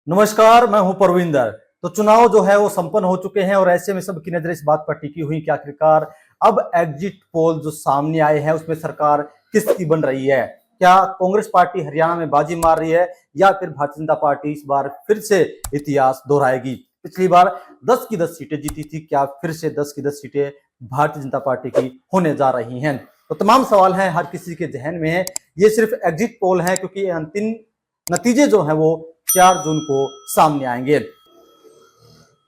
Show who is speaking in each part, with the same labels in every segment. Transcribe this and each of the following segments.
Speaker 1: नमस्कार, मैं हूं परविंदर। तो चुनाव जो है वो संपन्न हो चुके हैं और ऐसे में सबकी नजर इस बात पर टिकी हुई कि आखिरकार अब एग्जिट पोल जो सामने आए हैं उसमें सरकार किसकी बन रही है। क्या कांग्रेस पार्टी हरियाणा में बाजी मार रही है या फिर भारतीय जनता पार्टी इस बार फिर से इतिहास दोहराएगी। पिछली बार 10 की 10 सीटें जीती थी, क्या फिर से 10 की 10 सीटें भारतीय जनता पार्टी की होने जा रही हैं। तो तमाम सवाल हैं, हर किसी के जहन में है। ये सिर्फ एग्जिट पोल है क्योंकि अंतिम नतीजे जो है वो 4 जून को सामने आएंगे।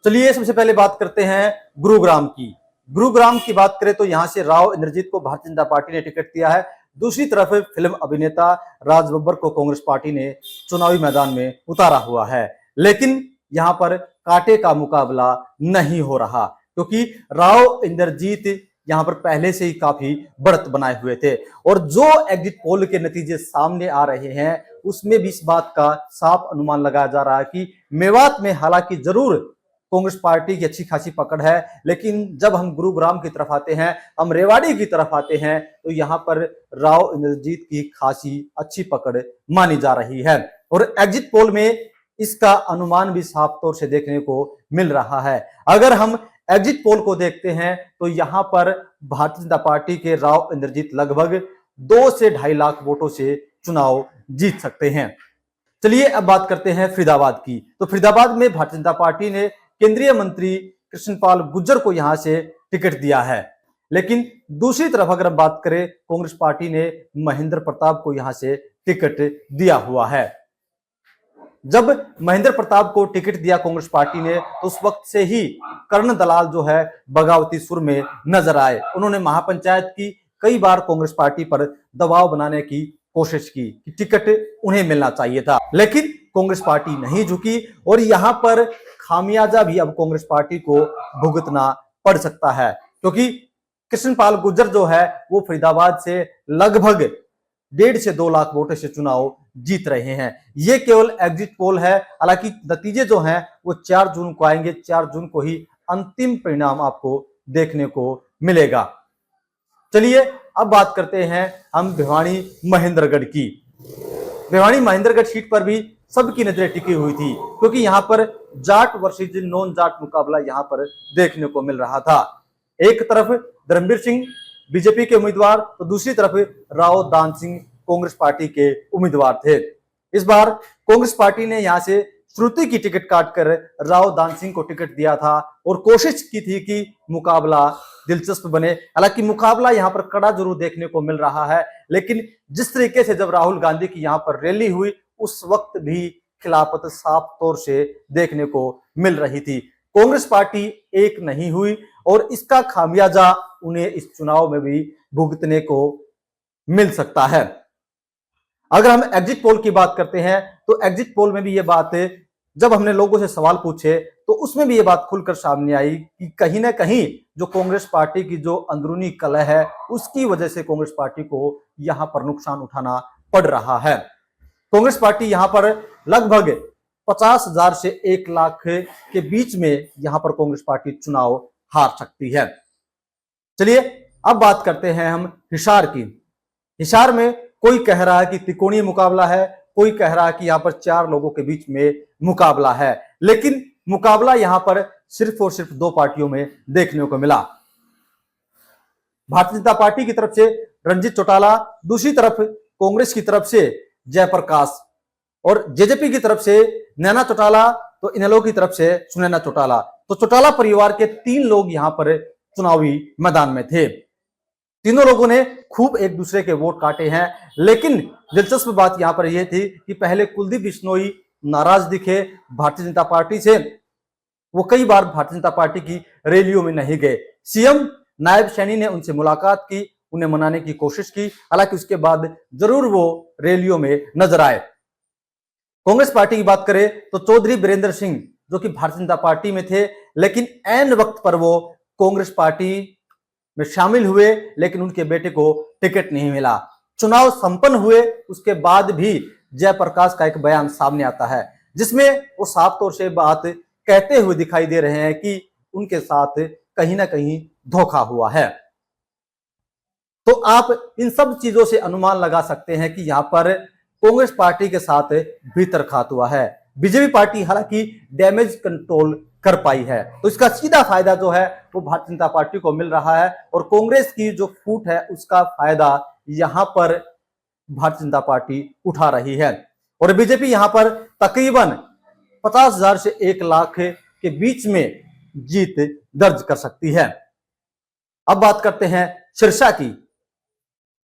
Speaker 1: चलिए सबसे पहले बात करते हैं गुरुग्राम की। गुरुग्राम की बात करें तो यहां से राव इंद्रजीत को भारतीय जनता पार्टी ने टिकट दिया है। दूसरी तरफ फिल्म अभिनेता राज बब्बर को कांग्रेस पार्टी ने चुनावी मैदान में उतारा हुआ है, लेकिन यहां पर कांटे का मुकाबला नहीं हो रहा क्योंकि राव इंद्रजीत यहां पर पहले से ही काफी बढ़त बनाए हुए थे और जो एग्जिट पोल के नतीजे सामने आ रहे हैं उसमें भी इस बात का साफ अनुमान लगाया जा रहा है कि मेवात में हालांकि जरूर कांग्रेस पार्टी की अच्छी खासी पकड़ है, लेकिन जब हम गुरुग्राम की तरफ आते हैं, हम रेवाड़ी की तरफ आते हैं तो यहाँ पर राव इंद्रजीत की खासी अच्छी पकड़ मानी जा रही है और एग्जिट पोल में इसका अनुमान भी साफ तौर से देखने को मिल रहा है। अगर हम एग्जिट पोल को देखते हैं तो यहाँ पर भारतीय जनता पार्टी के राव इंद्रजीत लगभग 2 से 2.5 लाख वोटों से चुनाव जीत सकते हैं। चलिए अब बात करते हैं फरीदाबाद की। तो फरीदाबाद में भारतीय जनता पार्टी ने केंद्रीय मंत्री कृष्णपाल गुर्जर को यहां से टिकट दिया है, लेकिन दूसरी तरफ अगर हम बात करें कांग्रेस पार्टी ने महेंद्र प्रताप को यहां से टिकट दिया हुआ है। जब महेंद्र प्रताप को टिकट दिया कांग्रेस पार्टी ने तो उस वक्त से ही कर्ण दलाल जो है बगावती सुर में नजर आए। उन्होंने महापंचायत की कई बार कांग्रेस पार्टी पर दबाव बनाने की कोशिश की कि टिकट उन्हें मिलना चाहिए था, लेकिन कांग्रेस पार्टी नहीं झुकी और यहां पर खामियाजा भी अब कांग्रेस पार्टी को भुगतना पड़ सकता है क्योंकि कृष्णपाल गुर्जर जो है वो फरीदाबाद से लगभग 1.5 से 2 लाख वोटों से चुनाव जीत रहे हैं। ये केवल एग्जिट पोल है, हालांकि नतीजे जो हैं वो 4 जून को आएंगे। 4 जून को ही अंतिम परिणाम आपको देखने को मिलेगा। चलिए अब बात करते हैं हम भिवानी महेंद्रगढ़ की। भिवानी महेंद्रगढ़ सीट पर भी सबकी नजरें टिकी हुई थी क्योंकि यहां पर जाट वर्सेज नॉन जाट मुकाबला यहां पर देखने को मिल रहा था। एक तरफ धर्मवीर सिंह बीजेपी के उम्मीदवार तो दूसरी तरफ राव दान सिंह कांग्रेस पार्टी के उम्मीदवार थे। इस बार कांग्रेस पार्टी ने यहां से श्रुति की टिकट काटकर राव दान सिंह को टिकट दिया था और कोशिश की थी कि मुकाबला दिलचस्प बने। हालांकि मुकाबला यहां पर कड़ा जरूर देखने को मिल रहा है, लेकिन जिस तरीके से जब राहुल गांधी की यहां पर रैली हुई उस वक्त भी खिलाफत साफ तौर से देखने को मिल रही थी। कांग्रेस पार्टी एक नहीं हुई और इसका खामियाजा उन्हें इस चुनाव में भी भुगतने को मिल सकता है। अगर हम एग्जिट पोल की बात करते हैं तो एग्जिट पोल में भी ये बात है, जब हमने लोगों से सवाल पूछे तो उसमें भी ये बात खुलकर सामने आई कि कहीं ना कहीं जो कांग्रेस पार्टी की जो अंदरूनी कलह है उसकी वजह से कांग्रेस पार्टी को यहां पर नुकसान उठाना पड़ रहा है। कांग्रेस पार्टी यहां पर लगभग 50,000 से 1 लाख के बीच में यहां पर कांग्रेस पार्टी चुनाव हार सकती है। चलिए अब बात करते हैं हम हिसार की। हिसार में कोई कह रहा है कि त्रिकोणीय मुकाबला है, कोई कह रहा है कि यहां पर 4 लोगों के बीच में मुकाबला है, लेकिन मुकाबला यहां पर सिर्फ और सिर्फ 2 पार्टियों में देखने को मिला। भारतीय जनता पार्टी की तरफ से रंजीत चौटाला, दूसरी तरफ कांग्रेस की तरफ से जयप्रकाश और जेजेपी की तरफ से नैना चौटाला, तो इनेलो की तरफ से सुनैना चौटाला। तो चौटाला परिवार के 3 लोग यहां पर चुनावी मैदान में थे। तीनों लोगों ने खूब एक दूसरे के वोट काटे हैं, लेकिन दिलचस्प बात यहां पर यह थी कि पहले कुलदीप बिश्नोई नाराज दिखे भारतीय जनता पार्टी से। वो कई बार भारतीय जनता पार्टी की रैलियों में नहीं गए। सीएम नायब सैनी ने उनसे मुलाकात की, उन्हें मनाने की कोशिश की, हालांकि उसके बाद जरूर वो रैलियों में नजर आए। कांग्रेस पार्टी की बात करें तो चौधरी बीरेंद्र सिंह जो कि भारतीय जनता पार्टी में थे, लेकिन ऐन वक्त पर वो कांग्रेस पार्टी में शामिल हुए, लेकिन उनके बेटे को टिकट नहीं मिला। चुनाव संपन्न हुए उसके बाद भी जयप्रकाश का एक बयान सामने आता है जिसमें वो साफ तौर से बात कहते हुए दिखाई दे रहे हैं कि उनके साथ कहीं ना कहीं धोखा हुआ है। तो आप इन सब चीजों से अनुमान लगा सकते हैं कि यहां पर कांग्रेस पार्टी के साथ भीतर खात हुआ है। बीजेपी पार्टी हालांकि डैमेज कंट्रोल कर पाई है। तो इसका सीधा फायदा जो है वो भारतीय जनता पार्टी को मिल रहा है और कांग्रेस की जो फूट है उसका फायदा यहां पर भारतीय जनता पार्टी उठा रही है। और बीजेपी यहां पर तकरीबन 50,000 से 1 लाख के बीच में जीत दर्ज कर सकती है। अब बात करते हैं सिरसा की।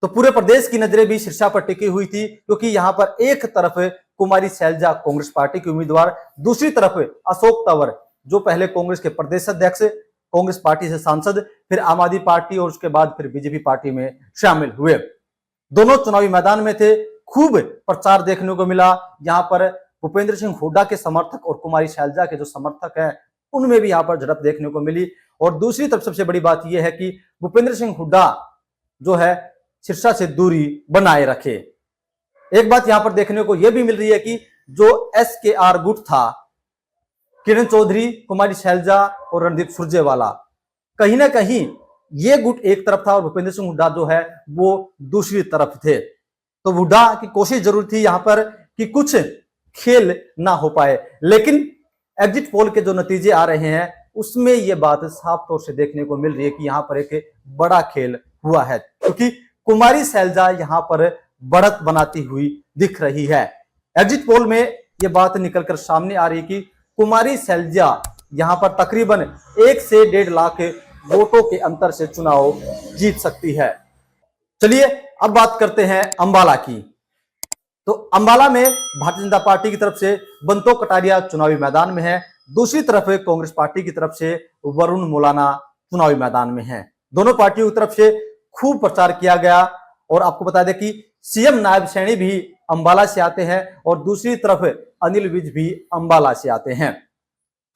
Speaker 1: तो पूरे प्रदेश की नजरें भी सिरसा पर टिकी हुई थी, क्योंकि यहां पर एक तरफ कुमारी शैलजा कांग्रेस पार्टी की उम्मीदवार, दूसरी तरफ अशोक तंवर जो पहले कांग्रेस के प्रदेश अध्यक्ष, कांग्रेस पार्टी से सांसद, फिर आम आदमी पार्टी और उसके बाद फिर बीजेपी पार्टी में शामिल हुए। दोनों चुनावी मैदान में थे, खूब प्रचार देखने को मिला। यहाँ पर भूपेंद्र सिंह हुड्डा के समर्थक और कुमारी शैलजा के जो समर्थक हैं उनमें भी यहाँ पर झड़प देखने को मिली। और दूसरी तरफ सबसे बड़ी बात यह है कि भूपेंद्र सिंह हुड्डा जो है सिरसा से दूरी बनाए रखे। एक बात यहां पर देखने को यह भी मिल रही है कि जो SKR गुट था, किरण चौधरी, कुमारी शैलजा और रणदीप सुरजेवाला, कहीं ना कहीं ये गुट एक तरफ था और भूपेंद्र सिंह हुड्डा जो है वो दूसरी तरफ थे। तो हुड्डा की कोशिश जरूर थी यहां पर कि कुछ खेल ना हो पाए, लेकिन एग्जिट पोल के जो नतीजे आ रहे हैं उसमें यह बात साफ तौर से देखने को मिल रही है कि यहां पर एक बड़ा खेल हुआ है, क्योंकि कुमारी शैलजा यहां पर बढ़त बनाती हुई दिख रही है। एग्जिट पोल में यह बात निकलकर सामने आ रही है कि कुमारी शैलजा यहां पर तकरीबन 1 से 1.5 लाख वोटों के अंतर से चुनाव जीत सकती है। चलिए अब बात करते हैं अंबाला की। तो अंबाला में भारतीय जनता पार्टी की तरफ से बंतो कटारिया चुनावी मैदान में है, दूसरी तरफ कांग्रेस पार्टी की तरफ से वरुण मोलाना चुनावी मैदान में है। दोनों पार्टियों की तरफ से खूब प्रचार किया गया और आपको बता दें कि सीएम नायब सैनी भी अंबाला से आते हैं और दूसरी तरफ अनिल विज भी अंबाला से आते हैं।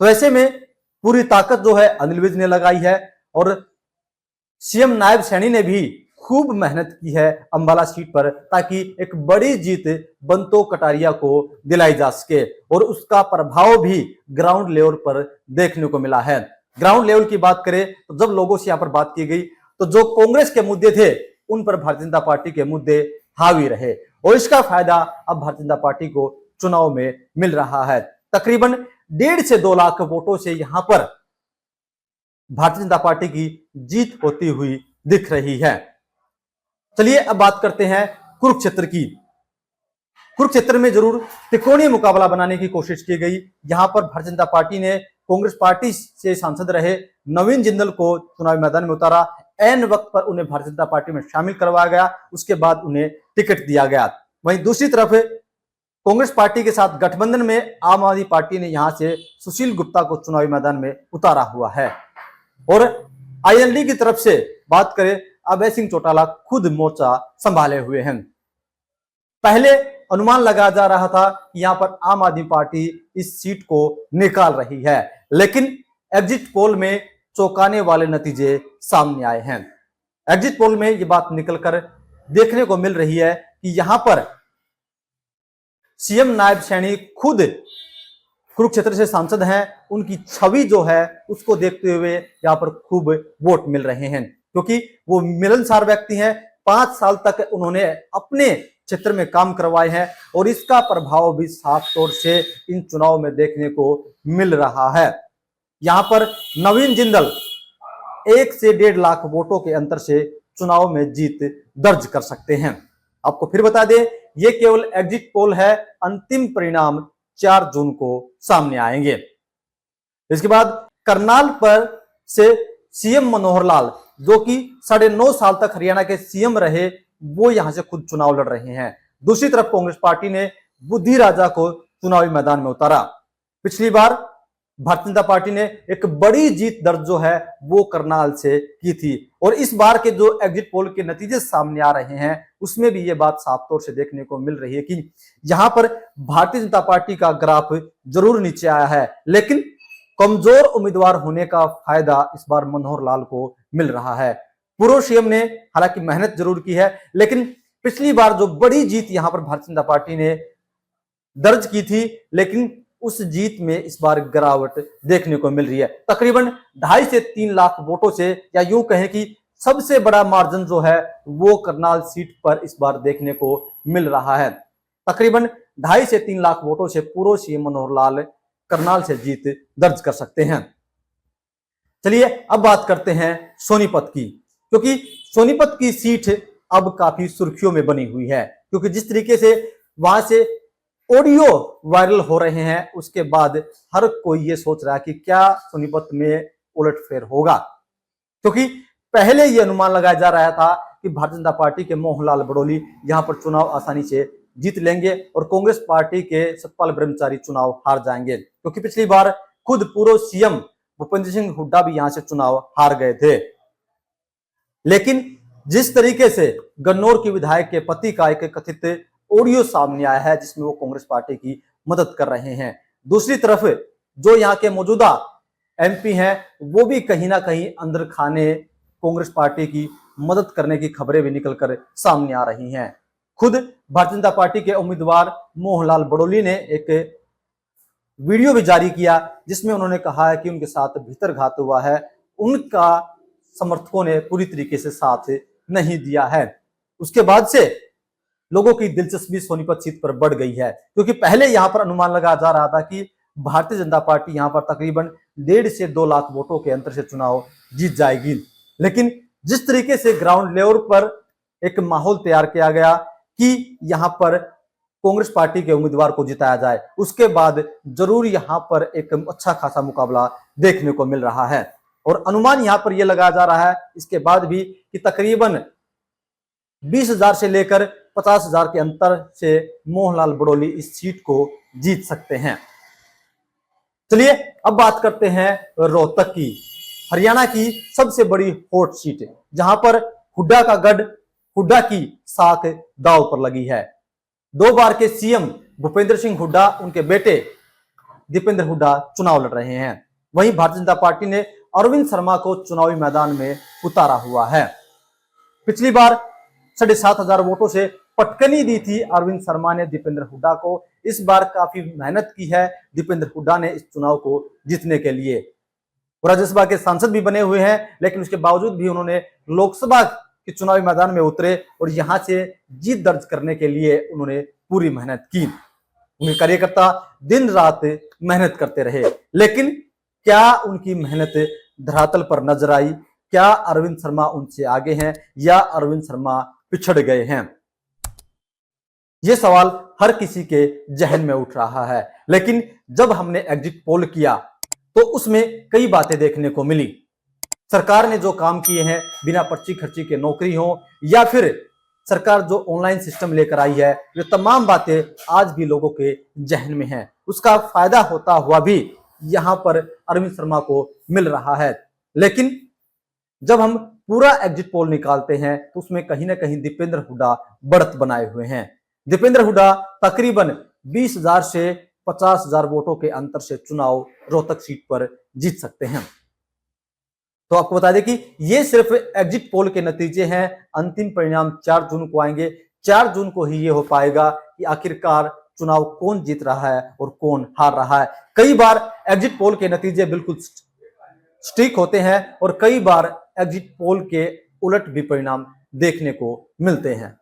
Speaker 1: तो ऐसे में पूरी ताकत जो है अनिल विज ने लगाई है और सीएम नायब सैनी ने भी खूब मेहनत की है अंबाला सीट पर, ताकि एक बड़ी जीत बंतो कटारिया को दिलाई जा सके और उसका प्रभाव भी ग्राउंड लेवल पर देखने को मिला है। ग्राउंड लेवल की बात करें तो जब लोगों से यहां पर बात की गई तो जो कांग्रेस के मुद्दे थे उन पर भारतीय जनता पार्टी के मुद्दे हावी रहे और इसका फायदा अब भारतीय जनता पार्टी को चुनाव में मिल रहा है। तकरीबन 1.5 से 2 लाख वोटों से यहां पर भारतीय जनता पार्टी की जीत होती हुई दिख रही है। चलिए अब बात करते हैं कुरुक्षेत्र की। कुरुक्षेत्र में जरूर त्रिकोणीय मुकाबला बनाने की कोशिश की गई। यहां पर भारतीय जनता पार्टी ने कांग्रेस पार्टी से सांसद रहे नवीन जिंदल को चुनावी मैदान में उतारा। ऐन वक्त पर उन्हें भारतीय जनता पार्टी में शामिल करवाया गया, उसके बाद उन्हें टिकट दिया गया। वहीं दूसरी तरफ कांग्रेस पार्टी के साथ गठबंधन में आम आदमी पार्टी ने यहां से सुशील गुप्ता को चुनावी मैदान में उतारा हुआ है। और IND की तरफ से बात करें, अभय सिंह चौटाला खुद मोर्चा संभाले हुए हैं। पहले अनुमान लगाया जा रहा था कि यहां पर आम आदमी पार्टी इस सीट को निकाल रही है, लेकिन एग्जिट पोल में चौंकाने वाले नतीजे सामने आए हैं। एग्जिट पोल में यह बात निकलकर देखने को मिल रही है कि यहां पर सीएम नायब सैनी खुद कुरुक्षेत्र से सांसद हैं, उनकी छवि जो है उसको देखते हुए यहां पर खूब वोट मिल रहे हैं, क्योंकि वो मिलनसार व्यक्ति हैं। 5 साल तक उन्होंने अपने क्षेत्र में काम करवाए हैं और इसका प्रभाव भी साफ तौर से इन चुनाव में देखने को मिल रहा है। यहां पर नवीन जिंदल 1 से 1.5 लाख वोटों के अंतर से चुनाव में जीत दर्ज कर सकते हैं। आपको फिर बता दें, ये केवल एग्जिट पोल है, अंतिम परिणाम 4 जून को सामने आएंगे। इसके बाद करनाल पर से सीएम मनोहर लाल, जो कि 9.5 साल तक हरियाणा के सीएम रहे, वो यहां से खुद चुनाव लड़ रहे हैं। दूसरी तरफ कांग्रेस पार्टी ने बुद्धि राजा को चुनावी मैदान में उतारा। पिछली बार भारतीय जनता पार्टी ने एक बड़ी जीत दर्ज जो है वो करनाल से की थी और इस बार के जो एग्जिट पोल के नतीजे सामने आ रहे हैं उसमें भी ये बात साफ तौर से देखने को मिल रही है कि यहां पर भारतीय जनता पार्टी का ग्राफ जरूर नीचे आया है, लेकिन कमजोर उम्मीदवार होने का फायदा इस बार मनोहर लाल को मिल रहा है। पूर्व सीएम ने हालांकि मेहनत जरूर की है, लेकिन पिछली बार जो बड़ी जीत यहां पर भारतीय जनता पार्टी ने दर्ज की थी, लेकिन उस जीत में इस बार गिरावट देखने को मिल रही है। तकरीबन 2.5 से 3 लाख वोटों से, या यूं कहें कि सबसे बड़ा मार्जिन जो है वो करनाल सीट पर इस बार देखने को मिल रहा है। तकरीबन 2.5 से 3 लाख वोटों से पूर्व सीएम मनोहर लाल करनाल से जीत दर्ज कर सकते हैं। चलिए अब बात करते हैं सोनीपत की, क्योंकि सोनीपत की सीट अब काफी सुर्खियों में बनी हुई है, क्योंकि जिस तरीके से वहां से ऑडियो वायरल हो रहे हैं उसके बाद हर कोई ये सोच रहा है कि क्या सोनीपत में उलटफेर होगा, क्योंकि पहले ये अनुमान लगाया जा रहा था कि भारतीय जनता पार्टी के मोहनलाल बड़ोली यहां पर चुनाव आसानी से जीत लेंगे और कांग्रेस पार्टी के सतपाल ब्रह्मचारी चुनाव हार जाएंगे, क्योंकि पिछली बार खुद पूर्व सीएम भूपेंद्र सिंह हुड्डा भी यहां से चुनाव हार गए थे। लेकिन जिस तरीके से गन्नौर की विधायक के पति का एक कथित ऑडियो सामने आया है जिसमें वो कांग्रेस पार्टी की मदद कर रहे हैं, दूसरी तरफ जो यहाँ के मौजूदा एमपी हैं वो भी कहीं ना कहीं अंदर खाने कांग्रेस पार्टी की मदद करने की खबरें भी निकलकर सामने आ रही हैं। खुद भारतीय जनता पार्टी के उम्मीदवार मोहनलाल बड़ोली ने एक वीडियो भी जारी किया जिसमें उन्होंने कहा है कि उनके साथ भीतरघात हुआ है, उनका समर्थकों ने पूरी तरीके से साथ नहीं दिया है। उसके बाद से लोगों की दिलचस्पी सोनीपत सीट पर बढ़ गई है, क्योंकि पहले यहां पर अनुमान लगाया जा रहा था कि भारतीय जनता पार्टी यहां पर तकरीबन 1.5 से 2 लाख वोटों के अंतर से चुनाव जीत जाएगी। लेकिन जिस तरीके से ग्राउंड लेवल पर एक माहौल तैयार किया गया कि यहां पर कांग्रेस पार्टी के उम्मीदवार को जिताया जाए, उसके बाद जरूर यहां पर एक अच्छा खासा मुकाबला देखने को मिल रहा है। और अनुमान यहां पर यह लगाया जा रहा है इसके बाद भी कि तकरीबन 20,000 से लेकर 50,000 के अंतर से मोहनलाल बड़ोली इस सीट को जीत सकते हैं। चलिए अब बात करते हैं रोहतक की, हरियाणा की सबसे बड़ी हॉट सीट, जहां पर हुड्डा का गढ़, हुड्डा की साख दांव पर लगी है। 2 बार के सीएम भूपेंद्र सिंह हुड्डा, उनके बेटे दीपेंद्र हुड्डा चुनाव लड़ रहे हैं। वहीं भारतीय जनता पार्टी ने अरविंद शर्मा को चुनावी मैदान में उतारा हुआ है। पिछली बार 7,500 वोटों से पटकनी दी थी अरविंद शर्मा ने दीपेंद्र हुड्डा को। इस बार काफी मेहनत की है दीपेंद्र हुड्डा ने इस चुनाव को जीतने के लिए। राज्यसभा के सांसद भी बने हुए हैं, लेकिन उसके बावजूद भी उन्होंने लोकसभा के चुनावी मैदान में उतरे और यहां से जीत दर्ज करने के लिए उन्होंने पूरी मेहनत की। उनके कार्यकर्ता दिन रात मेहनत करते रहे, लेकिन क्या उनकी मेहनत धरातल पर नजर आई? क्या अरविंद शर्मा उनसे आगे हैं या अरविंद शर्मा पिछड़ गए हैं? यह सवाल हर किसी के जहन में उठ रहा है। लेकिन जब हमने एग्जिट पोल किया तो उसमें कई बातें देखने को मिली। सरकार ने जो काम किए हैं, बिना पर्ची खर्ची के नौकरी हो या फिर सरकार जो ऑनलाइन सिस्टम लेकर आई है, ये तमाम बातें आज भी लोगों के जहन में हैं। उसका फायदा होता हुआ भी यहां पर अरविंद शर्मा को मिल रहा है। लेकिन जब हम पूरा एग्जिट पोल निकालते हैं तो उसमें कहीं ना कहीं दीपेंद्र हुड्डा बढ़त बनाए हुए हैं। दीपेंद्र हुड्डा तकरीबन 20,000 से 50,000 वोटों के अंतर से चुनाव रोहतक सीट पर जीत सकते हैं। तो आपको बता दें कि ये सिर्फ एग्जिट पोल के नतीजे हैं। अंतिम परिणाम 4 जून को आएंगे। 4 जून को ही ये हो पाएगा कि आखिरकार चुनाव कौन जीत रहा है और कौन हार रहा है। कई बार एग्जिट पोल के नतीजे बिल्कुल स्टिक होते हैं और कई बार एग्जिट पोल के उलट भी परिणाम देखने को मिलते हैं।